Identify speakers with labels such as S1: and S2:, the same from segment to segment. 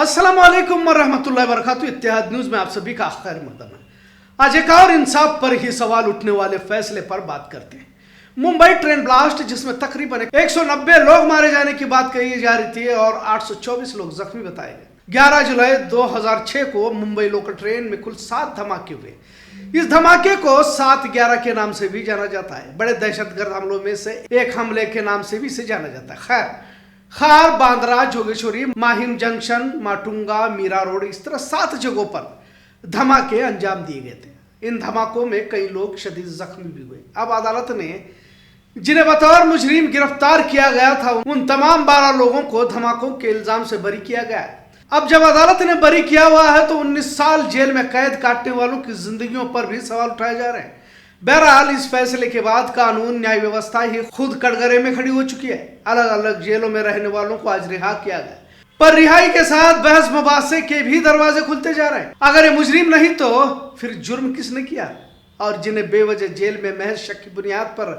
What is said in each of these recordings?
S1: अस्सलाम वालेकुम रहमतुल्लाहि व बरकातुहू। इत्तेहाद न्यूज में आप सभी का खैर मकदम है। आज एक और इंसाफ पर ही सवाल उठने वाले फैसले पर बात करते हैं। मुंबई ट्रेन ब्लास्ट, जिसमें तकरीबन 190 लोग मारे जाने की बात कही जा रही थी और 824 लोग जख्मी बताए गए। 11 जुलाई 2006 को मुंबई लोकल ट्रेन में कुल 7 धमाके हुए। इस धमाके को 7/11 के नाम से भी जाना जाता है। बड़े दहशतगर्द हमलों में से एक हमले के नाम से भी इसे जाना जाता है। खार, बांद्रा, जोगेश्वरी, माहिम जंक्शन, माटुंगा, मीरा रोड, इस तरह 7 जगहों पर धमाके अंजाम दिए गए थे। इन धमाकों में कई लोग शदीद जख्मी भी हुए। अब अदालत ने जिन्हें बतौर मुजरिम गिरफ्तार किया गया था, उन तमाम 12 लोगों को धमाकों के इल्जाम से बरी किया गया है। अब जब अदालत ने बरी किया हुआ है तो 19 साल जेल में कैद काटने वालों की जिंदगियों पर भी सवाल उठाए जा रहे हैं। बहरहाल इस फैसले के बाद कानून न्याय व्यवस्था ही खुद कटघरे में खड़ी हो चुकी है। अलग अलग जेलों में रहने वालों को आज रिहा किया गया, पर रिहाई के साथ बहस मुबासे के भी दरवाजे खुलते जा रहे हैं। अगर ये मुजरिम नहीं तो फिर जुर्म किसने किया? और जिन्हें बेवजह जेल में महज शक की बुनियाद पर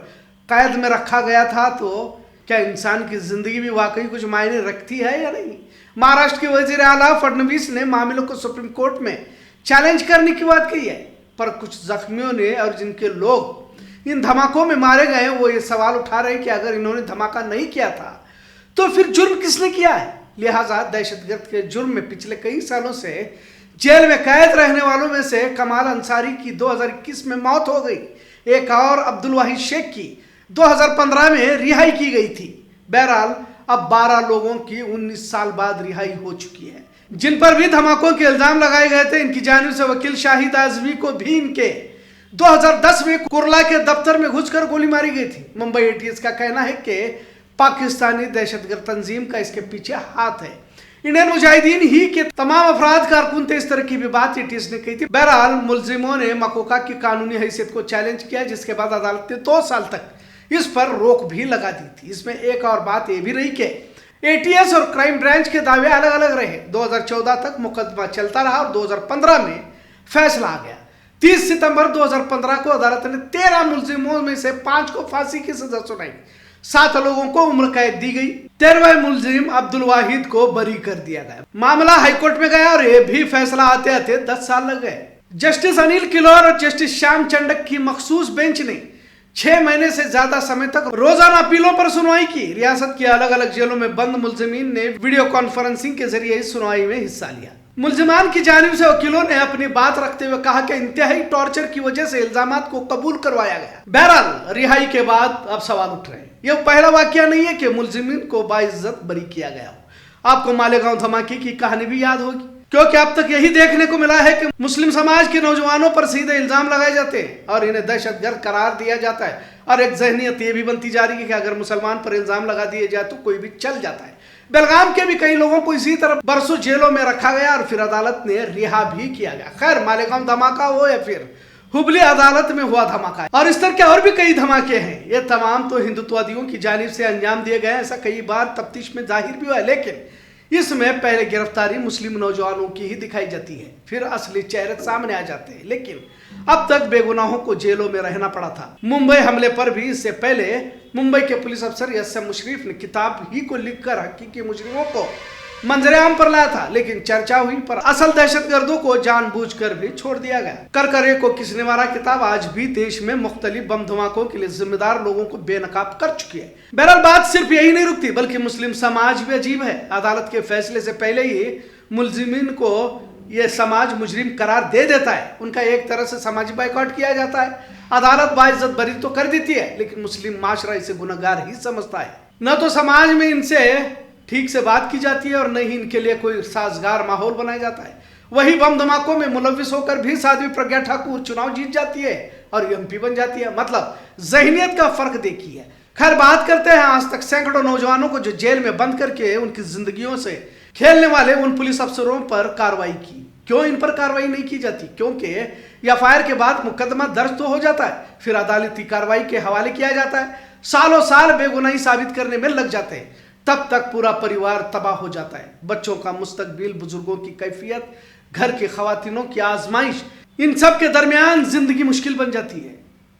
S1: कैद में रखा गया था, तो क्या इंसान की जिंदगी भी वाकई कुछ मायने रखती है या नहीं? महाराष्ट्र के वजीर आला फडणवीस ने मामलों को सुप्रीम कोर्ट में चैलेंज करने की बात कही है, पर कुछ जख्मियों ने और जिनके लोग इन धमाकों में मारे गए वो ये सवाल उठा रहे हैं कि अगर इन्होंने धमाका नहीं किया था तो फिर जुर्म किसने किया है? लिहाजा दहशतगर्द के जुर्म में पिछले कई सालों से जेल में कैद रहने वालों में से कमाल अंसारी की 2021 में मौत हो गई। एक और अब्दुल वाहिद शेख की 2015 में रिहाई की गई थी। बहरहाल अब 12 लोगों की 19 साल बाद रिहाई हो चुकी है। जिन पर भी धमाकों के इल्जाम लगाए गए थे, इनकी जानिब से वकील शाहिद आजमी को भी इनके 2010 में कुर्ला के दफ्तर में घुसकर गोली मारी गई थी। मुंबई एटीएस का कहना है कि पाकिस्तानी दहशतगर्द तंजीम का इसके पीछे हाथ है। इंडियन मुजाहिदीन ही के तमाम अफराद कारकुन थे, इस तरह की भी बात एटीएस ने कही थी। बहरहाल मुलजिमों ने मकोका की कानूनी हैसियत को चैलेंज किया, जिसके बाद अदालत ने 2 साल तक इस पर रोक भी लगा दी थी। इसमें एक और बात यह भी रही कि एटीएस और क्राइम ब्रांच के दावे अलग अलग रहे। 2014 तक मुकदमा चलता रहा और 2015 में फैसला आ गया। 30 सितंबर 2015 को अदालत ने 13 मुलजिमों में से 5 को फांसी की सजा सुनाई, 7 लोगों को उम्र कैद दी गई। 13वें मुलजिम अब्दुल वाहिद को बरी कर दिया गया। मामला हाईकोर्ट में गया और यह भी फैसला आते आते 10 साल लग गए। जस्टिस अनिल किलोर और जस्टिस श्याम चंडक की मखसूस बेंच ने 6 महीने से ज्यादा समय तक रोजाना अपीलों पर सुनवाई की। रियासत की अलग अलग जेलों में बंद मुलजिमीन ने वीडियो कॉन्फ्रेंसिंग के जरिए इस सुनवाई में हिस्सा लिया। मुलजिमान की जानिब से वकीलों ने अपनी बात रखते हुए कहा कि इंतहाई टॉर्चर की वजह से इल्जामात को कबूल करवाया गया। बहरहाल रिहाई के बाद अब सवाल उठ रहे हैं। यह पहला वाकया नहीं है कि मुलजिमीन को बाइज्जत बरी किया गया हो। आपको मालेगांव धमाके की कहानी भी याद होगी, क्योंकि अब तक यही देखने को मिला है कि मुस्लिम समाज के नौजवानों पर सीधे इल्जाम लगाए जाते हैं और इन्हें दहशतगर्द करार दिया जाता है। और एक जहनियत ये भी बनती जा रही है कि अगर मुसलमान पर इल्जाम लगा दिए जाए तो कोई भी चल जाता है। बेलगाम के भी कई लोगों को इसी तरह बरसों जेलों में रखा गया और फिर अदालत ने रिहा भी किया गया। खैर, मालेगांव धमाका हो या फिर हुबली अदालत में हुआ धमाका, और इस तरह के और भी कई धमाके हैं, ये तमाम तो हिंदुत्ववादियों की जानिब से अंजाम दिए गए हैं। ऐसा कई बार तफ्तीश में जाहिर भी हुआ है, लेकिन इसमें पहले गिरफ्तारी मुस्लिम नौजवानों की ही दिखाई जाती है, फिर असली चेहरे सामने आ जाते हैं। लेकिन अब तक बेगुनाहों को जेलों में रहना पड़ा था। मुंबई हमले पर भी इससे पहले मुंबई के पुलिस अफसर एस.एम. मुशर्रफ ने किताब ही को लिखकर हकीकी मुजरिमों को मंजरेआम पर लाया था, लेकिन चर्चा हुई पर असल दहशतगर्दों को जानबूझकर भी छोड़ दिया गया। करकरे को किसने मारा किताब आज भी देश में मुख्तलिफ बम धमाकों के लिए जिम्मेदार लोगों को बेनकाब कर चुकी है। बहरहाल बात सिर्फ यही नहीं रुकती, बल्कि मुस्लिम समाज भी अजीब है। अदालत के फैसले से पहले ही मुलजिमीन को यह समाज मुजरिम करार दे देता है। उनका एक तरह से समाजी बाइकआउट किया जाता है। अदालत बाइज्जत बरी तो कर देती है, लेकिन मुस्लिम माशरा इसे गुनहगार ही समझता है। न तो समाज में इनसे ठीक से बात की जाती है और न ही इनके लिए कोई साजगार माहौल बनाया जाता है। वही बम धमाकों में मुलविस होकर भी साध्वी प्रज्ञा ठाकुर चुनाव जीत जाती है और एमपी बन जाती है। मतलब जहनियत का फर्क देखिए। खैर, बात करते हैं आज तक सैकड़ों नौजवानों को जो जेल में बंद करके उनकी जिंदगियों से खेलने वाले उन पुलिस अफसरों पर कार्रवाई की। क्यों इन पर कार्रवाई नहीं की जाती? क्योंकि एफआईआर के बाद मुकदमा दर्ज तो हो जाता है, फिर अदालती कार्रवाई के हवाले किया जाता है, सालों साल बेगुनाही साबित करने में लग जाते हैं, तब तक पूरा परिवार तबाह हो जाता है। बच्चों का मुस्तकबिल, बुजुर्गों की कैफियत, घर की खवातीनों की आजमाइश, इन सब के दरमियान जिंदगी मुश्किल बन जाती है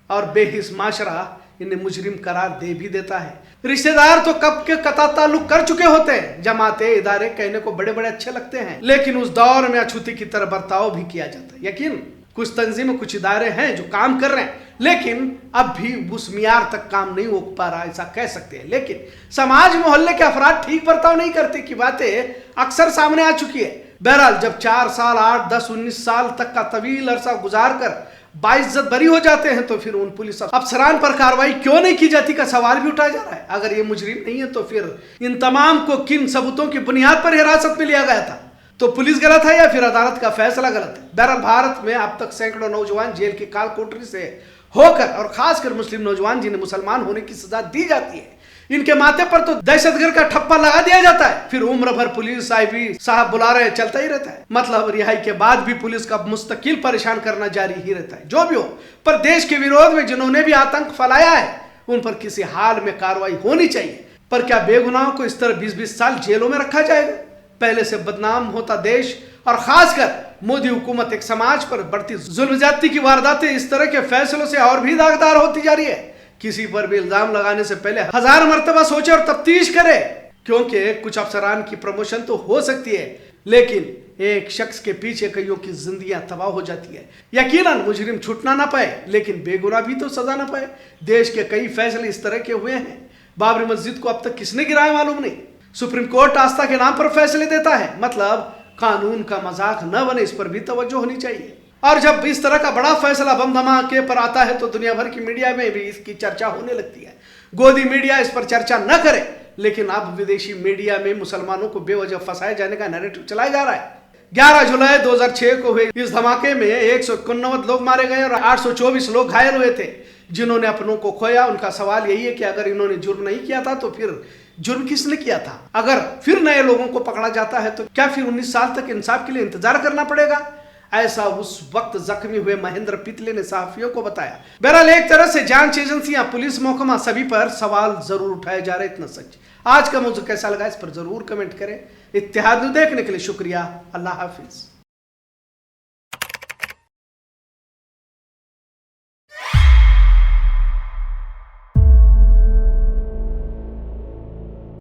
S1: और बेहिस माशरा इन्हें मुजरिम करार दे भी देता है। रिश्तेदार तो कब के कता ताल्लुक कर चुके होते हैं। जमाते इदारे कहने को बड़े बड़े अच्छे लगते हैं, लेकिन उस दौर में अछूती की तरह बर्ताव भी किया जाता है। यकीन कुछ तंजीमें, कुछ इदारे हैं जो काम कर रहे हैं, लेकिन अब भी उस मियार तक काम नहीं हो पा रहा, ऐसा कह सकते हैं। लेकिन समाज मोहल्ले के अफराद ठीक बर्ताव नहीं करते की बातें अक्सर सामने आ चुकी है। बहरहाल जब 4 साल, 8, 10, 19 साल तक का तवील अरसा गुजार कर बाइज्जत बरी हो जाते हैं तो फिर उन पुलिस अफसरान पर कार्रवाई क्यों नहीं की जाती का सवाल भी उठाया जा रहा है। अगर ये मुजरिम नहीं है तो फिर इन तमाम को किन सबूतों की बुनियाद पर हिरासत में लिया गया था? तो पुलिस गलत है या फिर अदालत का फैसला गलत है? बहरहाल भारत में अब तक सैकड़ों नौजवान जेल की काल कोठरी से होकर, और खासकर मुस्लिम नौजवान जिन्हें मुसलमान होने की सजा दी जाती है, इनके माथे पर तो दहशतगर्द का ठप्पा लगा दिया जाता है। फिर उम्र भर पुलिस आईबी साहब बुला रहे हैं, चलता ही रहता है। मतलब रिहाई के बाद भी पुलिस का मुस्तकिल परेशान करना जारी ही रहता है। जो भी हो, पर देश के विरोध में जिन्होंने भी आतंक फैलाया है उन पर किसी हाल में कार्रवाई होनी चाहिए। पर क्या बेगुनाहों को इस तरह 20-20 साल जेलों में रखा जाएगा? पहले से बदनाम होता देश और खासकर मोदी हुकूमत एक समाज पर बढ़ती जुल्म ज्यादती की वारदातें इस तरह के फैसलों से और भी दागदार होती जा रही है। किसी पर भी इल्जाम लगाने से पहले 1000 मर्तबा सोचे और तफ्तीश करे, क्योंकि कुछ अफसरान की प्रमोशन तो हो सकती है, लेकिन एक शख्स के पीछे कईयों की जिंदगियां तबाह हो जाती है। यकीनन मुजरिम छूटना ना पाए, लेकिन बेगुनाह भी तो सजा ना पाए। देश के कई फैसले इस तरह के हुए हैं। बाबरी मस्जिद को अब तक किसने गिराया मालूम नहीं। सुप्रीम कोर्ट आस्था के नाम पर फैसले देता है। मतलब कानून का मजाक न बने, इस पर भी तवज्जो होनी चाहिए। और जब इस तरह का बड़ा फैसला बम धमाके पर आता है तो दुनिया भर की मीडिया में भी इसकी चर्चा होने लगती है। गोदी मीडिया इस पर चर्चा न करे, लेकिन अब विदेशी मीडिया में मुसलमानों को बेवजह फंसाए जाने का नैरेटिव चलाया जा रहा है। 11 जुलाई 2006 को हुए इस धमाके में 189 लोग मारे गए और 824 लोग घायल हुए थे, जिन्होंने अपनों को खोया। उनका सवाल यही है कि अगर इन्होंने जुर्म नहीं किया था तो फिर जुर्म किसने किया था? अगर फिर नए लोगों को पकड़ा जाता है तो क्या फिर 19 साल तक इंसाफ के लिए इंतजार करना पड़ेगा? ऐसा उस वक्त जख्मी हुए महेंद्र पितले ने सहाफियों को बताया। बहरहाल एक तरह से जांच एजेंसियां, पुलिस महकमा, सभी पर सवाल जरूर उठाए जा रहे, इतना सच। आज का मौजू कैसा लगा इस पर जरूर कमेंट करें। इत्तेहाद न्यूज़ देखने के लिए शुक्रिया। अल्लाह हाफिज।